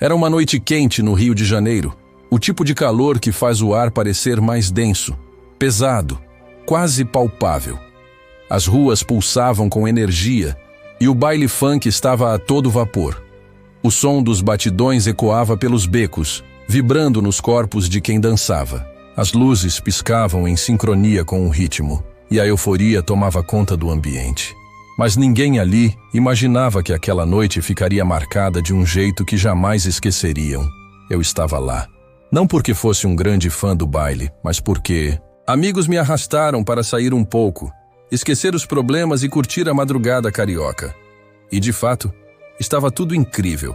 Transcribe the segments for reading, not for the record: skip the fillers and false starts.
Era uma noite quente no Rio de Janeiro, o tipo de calor que faz o ar parecer mais denso, pesado, quase palpável. As ruas pulsavam com energia e o baile funk estava a todo vapor. O som dos batidões ecoava pelos becos, vibrando nos corpos de quem dançava. As luzes piscavam em sincronia com o ritmo e a euforia tomava conta do ambiente. Mas ninguém ali imaginava que aquela noite ficaria marcada de um jeito que jamais esqueceriam. Eu estava lá. Não porque fosse um grande fã do baile, mas porque amigos me arrastaram para sair um pouco, esquecer os problemas e curtir a madrugada carioca. E de fato, estava tudo incrível.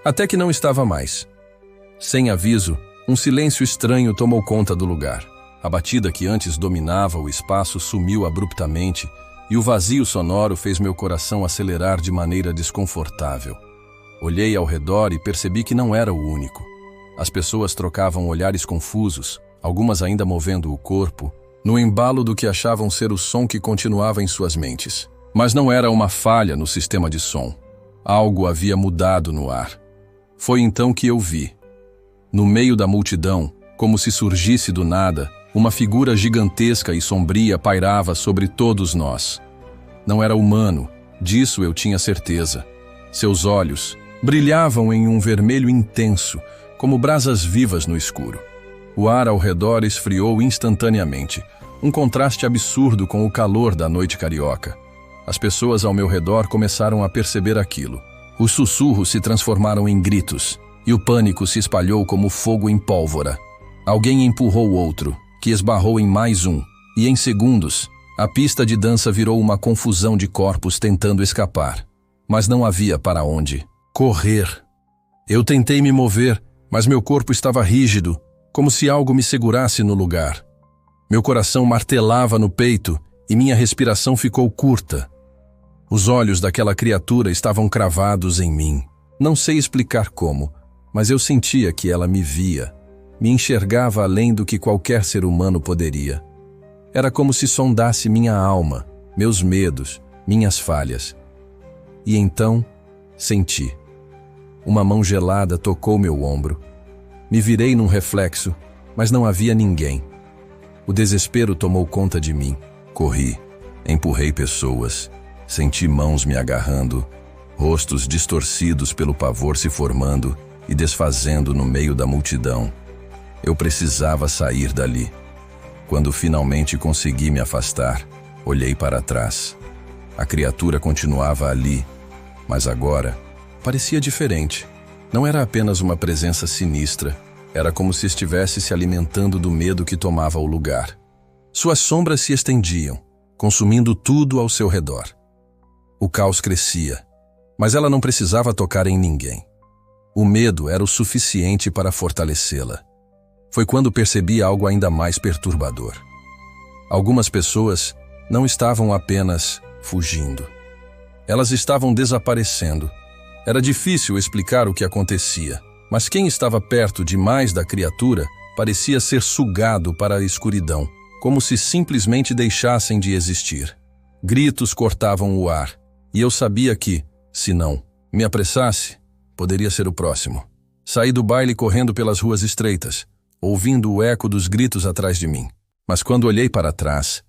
Até que não estava mais. Sem aviso, um silêncio estranho tomou conta do lugar. A batida que antes dominava o espaço sumiu abruptamente e o vazio sonoro fez meu coração acelerar de maneira desconfortável. Olhei ao redor e percebi que não era o único. As pessoas trocavam olhares confusos, algumas ainda movendo o corpo, no embalo do que achavam ser o som que continuava em suas mentes. Mas não era uma falha no sistema de som. Algo havia mudado no ar. Foi então que eu vi. No meio da multidão, como se surgisse do nada, uma figura gigantesca e sombria pairava sobre todos nós. Não era humano, disso eu tinha certeza. Seus olhos brilhavam em um vermelho intenso, como brasas vivas no escuro. O ar ao redor esfriou instantaneamente, um contraste absurdo com o calor da noite carioca. As pessoas ao meu redor começaram a perceber aquilo. Os sussurros se transformaram em gritos, e o pânico se espalhou como fogo em pólvora. Alguém empurrou outro, que esbarrou em mais um, e em segundos, a pista de dança virou uma confusão de corpos tentando escapar. Mas não havia para onde correr. Eu tentei me mover, mas meu corpo estava rígido, como se algo me segurasse no lugar. Meu coração martelava no peito e minha respiração ficou curta. Os olhos daquela criatura estavam cravados em mim. Não sei explicar como, mas eu sentia que ela me via. Me enxergava além do que qualquer ser humano poderia. Era como se sondasse minha alma, meus medos, minhas falhas. E então, senti. Uma mão gelada tocou meu ombro. Me virei num reflexo, mas não havia ninguém. O desespero tomou conta de mim. Corri, empurrei pessoas, senti mãos me agarrando, rostos distorcidos pelo pavor se formando e desfazendo no meio da multidão. Eu precisava sair dali. Quando finalmente consegui me afastar, olhei para trás. A criatura continuava ali, mas agora parecia diferente. Não era apenas uma presença sinistra, era como se estivesse se alimentando do medo que tomava o lugar. Suas sombras se estendiam, consumindo tudo ao seu redor. O caos crescia, mas ela não precisava tocar em ninguém. O medo era o suficiente para fortalecê-la. Foi quando percebi algo ainda mais perturbador. Algumas pessoas não estavam apenas fugindo. Elas estavam desaparecendo. Era difícil explicar o que acontecia, mas quem estava perto demais da criatura parecia ser sugado para a escuridão, como se simplesmente deixassem de existir. Gritos cortavam o ar, e eu sabia que, se não me apressasse, poderia ser o próximo. Saí do baile correndo pelas ruas estreitas, ouvindo o eco dos gritos atrás de mim. Mas quando olhei para trás,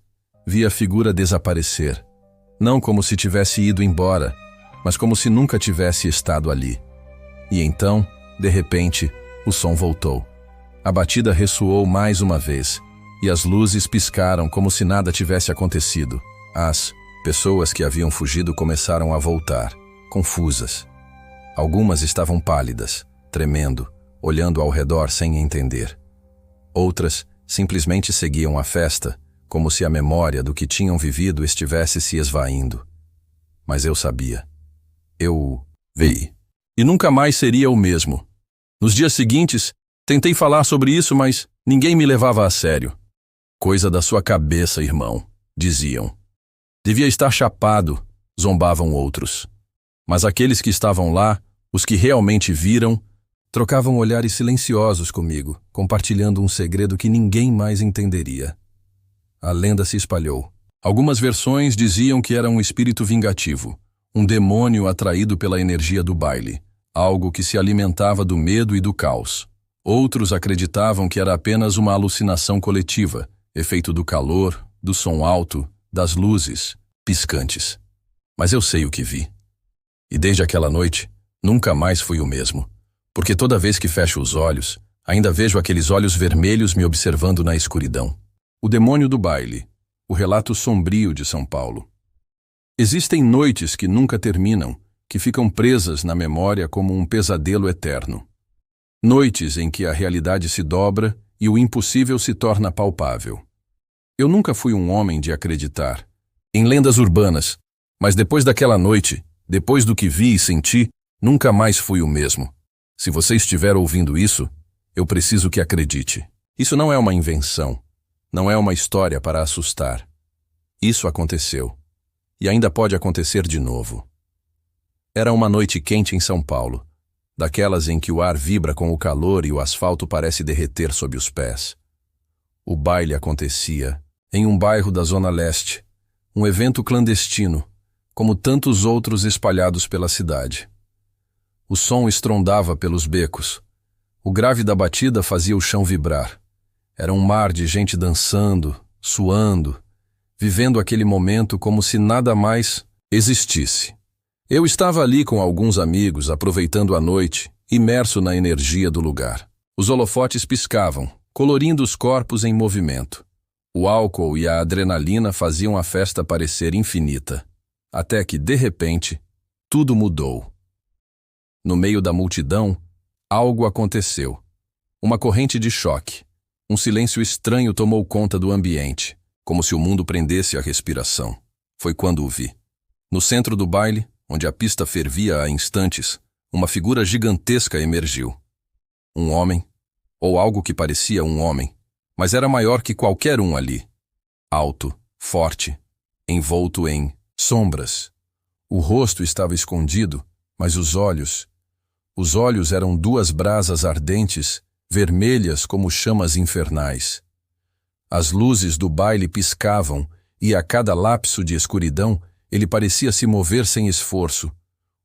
vi a figura desaparecer. Não como se tivesse ido embora, mas como se nunca tivesse estado ali. E então, de repente, o som voltou. A batida ressoou mais uma vez, e as luzes piscaram como se nada tivesse acontecido. As pessoas que haviam fugido começaram a voltar, confusas. Algumas estavam pálidas, tremendo, olhando ao redor sem entender. Outras simplesmente seguiam a festa, como se a memória do que tinham vivido estivesse se esvaindo. Mas eu sabia. Eu vi. E nunca mais seria o mesmo. Nos dias seguintes, tentei falar sobre isso, mas ninguém me levava a sério. Coisa da sua cabeça, irmão, diziam. Devia estar chapado, zombavam outros. Mas aqueles que estavam lá, os que realmente viram, trocavam olhares silenciosos comigo, compartilhando um segredo que ninguém mais entenderia. A lenda se espalhou. Algumas versões diziam que era um espírito vingativo, um demônio atraído pela energia do baile, algo que se alimentava do medo e do caos. Outros acreditavam que era apenas uma alucinação coletiva, efeito do calor, do som alto, das luzes piscantes. Mas eu sei o que vi. E desde aquela noite, nunca mais fui o mesmo. Porque toda vez que fecho os olhos, ainda vejo aqueles olhos vermelhos me observando na escuridão. O demônio do baile. O relato sombrio de São Paulo. Existem noites que nunca terminam, que ficam presas na memória como um pesadelo eterno. Noites em que a realidade se dobra e o impossível se torna palpável. Eu nunca fui um homem de acreditar em lendas urbanas, mas depois daquela noite, depois do que vi e senti, nunca mais fui o mesmo. Se você estiver ouvindo isso, eu preciso que acredite. Isso não é uma invenção, não é uma história para assustar. Isso aconteceu, e ainda pode acontecer de novo. Era uma noite quente em São Paulo, daquelas em que o ar vibra com o calor e o asfalto parece derreter sob os pés. O baile acontecia em um bairro da Zona Leste, um evento clandestino, como tantos outros espalhados pela cidade. O som estrondava pelos becos. O grave da batida fazia o chão vibrar. Era um mar de gente dançando, suando, vivendo aquele momento como se nada mais existisse. Eu estava ali com alguns amigos, aproveitando a noite, imerso na energia do lugar. Os holofotes piscavam, colorindo os corpos em movimento. O álcool e a adrenalina faziam a festa parecer infinita. Até que, de repente, tudo mudou. No meio da multidão, algo aconteceu. Uma corrente de choque. Um silêncio estranho tomou conta do ambiente, como se o mundo prendesse a respiração. Foi quando o vi. No centro do baile, onde a pista fervia há instantes, uma figura gigantesca emergiu. Um homem, ou algo que parecia um homem, mas era maior que qualquer um ali. Alto, forte, envolto em sombras. O rosto estava escondido, mas os olhos eram duas brasas ardentes, vermelhas como chamas infernais. As luzes do baile piscavam e a cada lapso de escuridão ele parecia se mover sem esforço,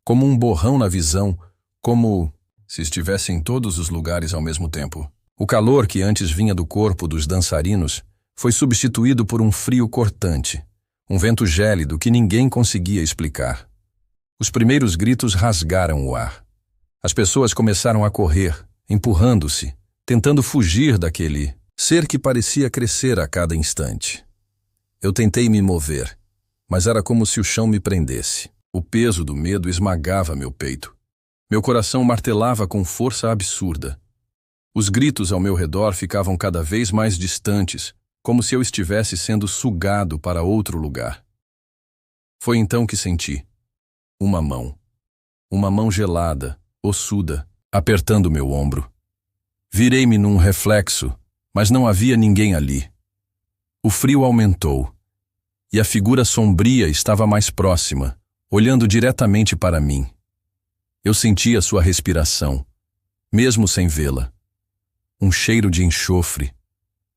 como um borrão na visão, como se estivesse em todos os lugares ao mesmo tempo. O calor que antes vinha do corpo dos dançarinos foi substituído por um frio cortante, um vento gélido que ninguém conseguia explicar. Os primeiros gritos rasgaram o ar. As pessoas começaram a correr, empurrando-se, tentando fugir daquele ser que parecia crescer a cada instante. Eu tentei me mover, mas era como se o chão me prendesse. O peso do medo esmagava meu peito. Meu coração martelava com força absurda. Os gritos ao meu redor ficavam cada vez mais distantes, como se eu estivesse sendo sugado para outro lugar. Foi então que senti uma mão gelada, ossuda, apertando meu ombro. Virei-me num reflexo, mas não havia ninguém ali. O frio aumentou, e a figura sombria estava mais próxima, olhando diretamente para mim. Eu sentia sua respiração, mesmo sem vê-la. Um cheiro de enxofre,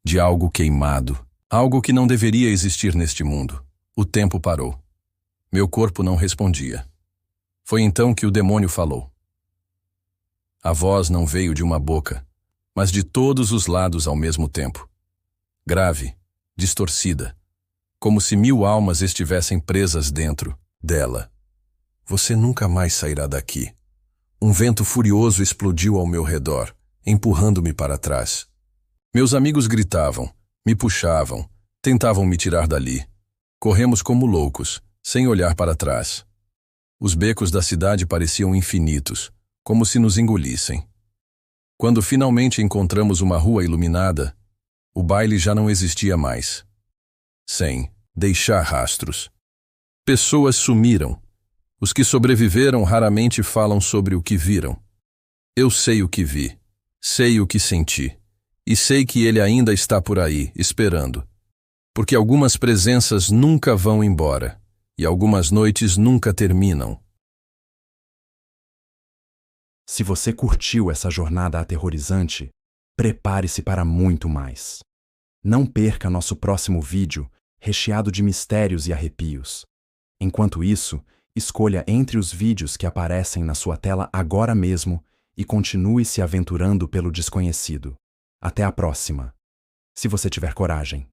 de algo queimado, algo que não deveria existir neste mundo. O tempo parou. Meu corpo não respondia. Foi então que o demônio falou. A voz não veio de uma boca, mas de todos os lados ao mesmo tempo. Grave, distorcida, como se 1000 almas estivessem presas dentro dela. Você nunca mais sairá daqui. Um vento furioso explodiu ao meu redor, empurrando-me para trás. Meus amigos gritavam, me puxavam, tentavam me tirar dali. Corremos como loucos, sem olhar para trás. Os becos da cidade pareciam infinitos, como se nos engolissem. Quando finalmente encontramos uma rua iluminada, o baile já não existia mais. Sem deixar rastros. Pessoas sumiram. Os que sobreviveram raramente falam sobre o que viram. Eu sei o que vi, sei o que senti, e sei que ele ainda está por aí, esperando. Porque algumas presenças nunca vão embora, e algumas noites nunca terminam. Se você curtiu essa jornada aterrorizante, prepare-se para muito mais. Não perca nosso próximo vídeo, recheado de mistérios e arrepios. Enquanto isso, Escolha entre os vídeos que aparecem na sua tela agora mesmo e continue se aventurando pelo desconhecido. Até a próxima. Se você tiver coragem.